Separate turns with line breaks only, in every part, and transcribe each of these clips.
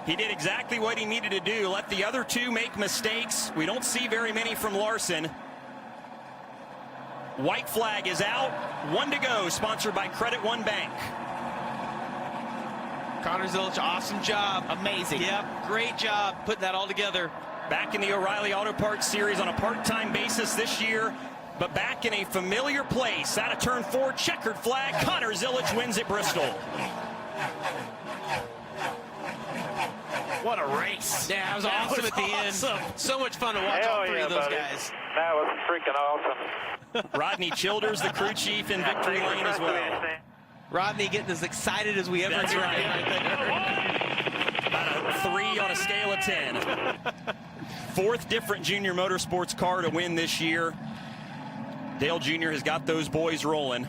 He did exactly what he needed to do. Let the other two make mistakes. We don't see very many from Larson. White flag is out. 1 to go, sponsored by Credit One Bank.
Connor Zilisch, awesome job.
Amazing.
Yep, great job putting that all together.
Back in the O'Reilly Auto Parts Series on a part-time basis this year, but back in a familiar place. Out of turn 4, checkered flag. Connor Zilisch wins at Bristol.
What a race.
Yeah, it was awesome at the end. So much fun to watch all three of those guys.
That was freaking awesome.
Rodney Childers, the crew chief in victory lane as well.
Rodney getting as excited as we ever
That's
heard
right.
him, I think.
About a 3 on a scale of 10. 4th different junior motorsports car to win this year. Dale Jr. has got those boys rolling.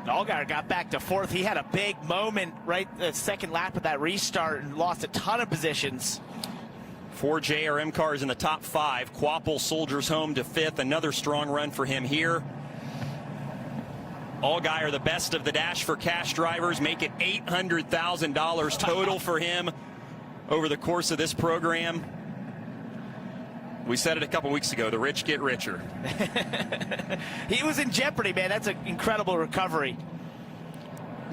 Allgaier got back to 4th. He had a big moment right the second lap of that restart and lost a ton of positions.
4 JRM cars in the top 5. Quapple soldiers home to 5th. Another strong run for him here. Allgaier, the best of the Dash for Cash drivers, make it $800,000 total for him over the course of this program. We said it a couple weeks ago, the rich get richer.
He was in jeopardy, man. That's an incredible recovery.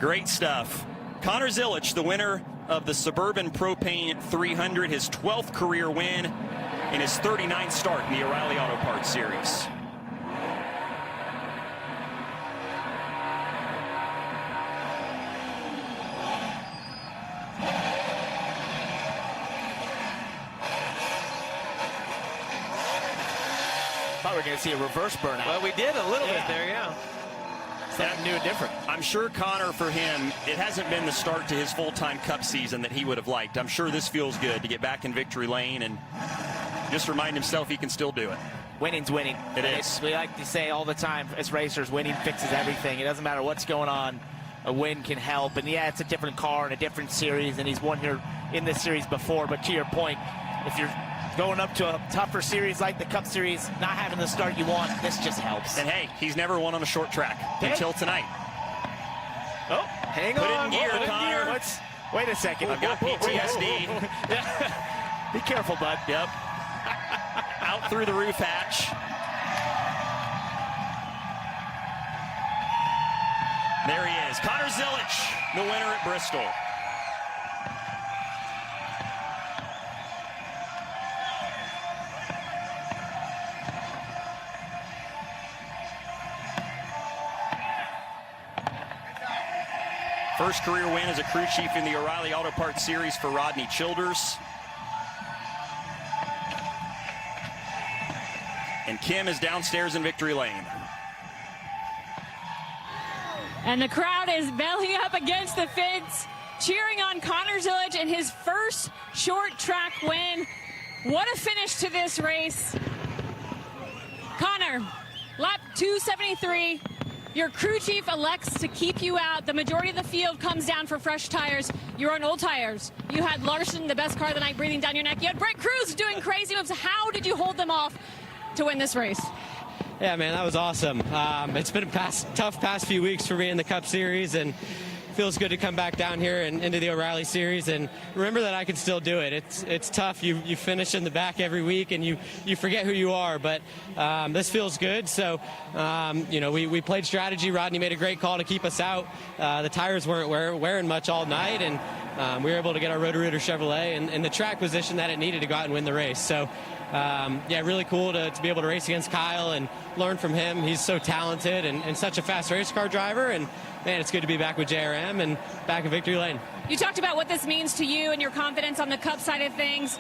Great stuff. Connor Zilisch, the winner of the Suburban Propane 300, his 12th career win and his 39th start in the O'Reilly Auto Parts Series.
Thought we were going to see a reverse burnout.
Well, we did a little bit there, yeah.
Something new and different.
I'm sure Connor, for him, it hasn't been the start to his full-time Cup season that he would have liked. I'm sure this feels good to get back in victory lane and just remind himself he can still do it.
Winning's winning.
It is.
We like to say all the time as racers, winning fixes everything. It doesn't matter what's going on. A win can help. And yeah, it's a different car and a different series, and he's won here in this series before. But to your point, if you're going up to a tougher series like the Cup Series, not having the start you want, this just helps.
And hey, he's never won on a short track until tonight.
Oh, hang
Put
on.
it in gear, Connor.
Wait a second.
I've got PTSD.
Be careful, bud.
Yep. Out through the roof hatch. There he is. Connor Zilisch, the winner at Bristol. First career win as a crew chief in the O'Reilly Auto Parts Series for Rodney Childers. And Kim is downstairs in victory lane.
And the crowd is belly up against the fence, cheering on Connor Zilisch in his first short track win. What a finish to this race. Connor, lap 273. Your crew chief elects to keep you out. The majority of the field comes down for fresh tires. You're on old tires. You had Larson, the best car of the night, breathing down your neck. You had Brett Cruz doing crazy moves. How did you hold them off to win this race?
Yeah, man, that was awesome. It's been a tough past few weeks for me in the Cup Series, and feels good to come back down here and into the O'Reilly Series and remember that I can still do it. It's tough. You finish in the back every week and you forget who you are, but this feels good. So, you know, we played strategy. Rodney made a great call to keep us out. The tires weren't wearing much all night, and we were able to get our Roto-Rooter Chevrolet in the track position that it needed to go out and win the race. So, yeah, really cool to be able to race against Kyle and learn from him. He's so talented and such a fast race car driver, and man, it's good to be back with JRM and back in victory lane.
You talked about what this means to you and your confidence on the Cup side of things,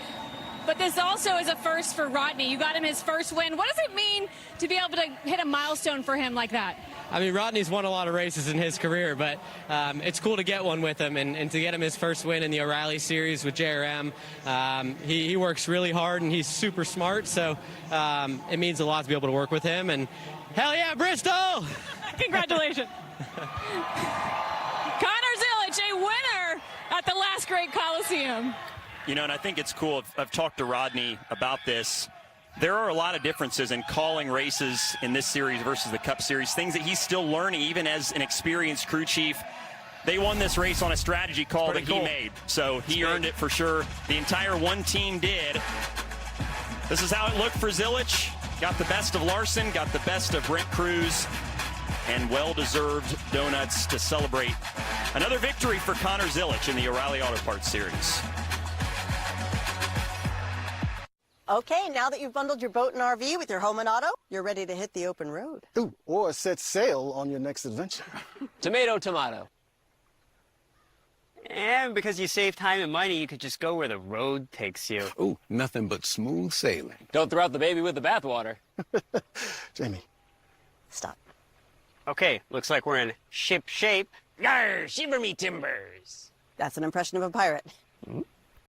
but this also is a first for Rodney. You got him his first win. What does it mean to be able to hit a milestone for him like that?
I mean, Rodney's won a lot of races in his career, but it's cool to get one with him and to get him his first win in the O'Reilly Series with JRM. He works really hard and he's super smart, so it means a lot to be able to work with him. And hell yeah, Bristol!
Congratulations. Connor Zilisch, a winner at the last Great Coliseum.
You know, and I think it's cool. I've talked to Rodney about this. There are a lot of differences in calling races in this series versus the Cup Series, things that he's still learning even as an experienced crew chief. They won this race on a strategy call that he
cool.
made, so he earned it for sure. The entire one team did. This is how it looked for Zilisch. Got the best of Larson, got the best of Brent Cruz, and well-deserved donuts to celebrate another victory for Connor Zilisch in the O'Reilly Auto Parts Series.
Okay, now that you've bundled your boat and RV with your home and auto, you're ready to hit the open road.
Ooh, or set sail on your next adventure.
Tomato, tomato.
And because you save time and money, you could just go where the road takes you.
Ooh, nothing but smooth sailing.
Don't throw out the baby with the bathwater.
Jamie.
Stop.
Okay, looks like we're in ship shape.
Yarr, shiver me timbers.
That's an impression of a pirate.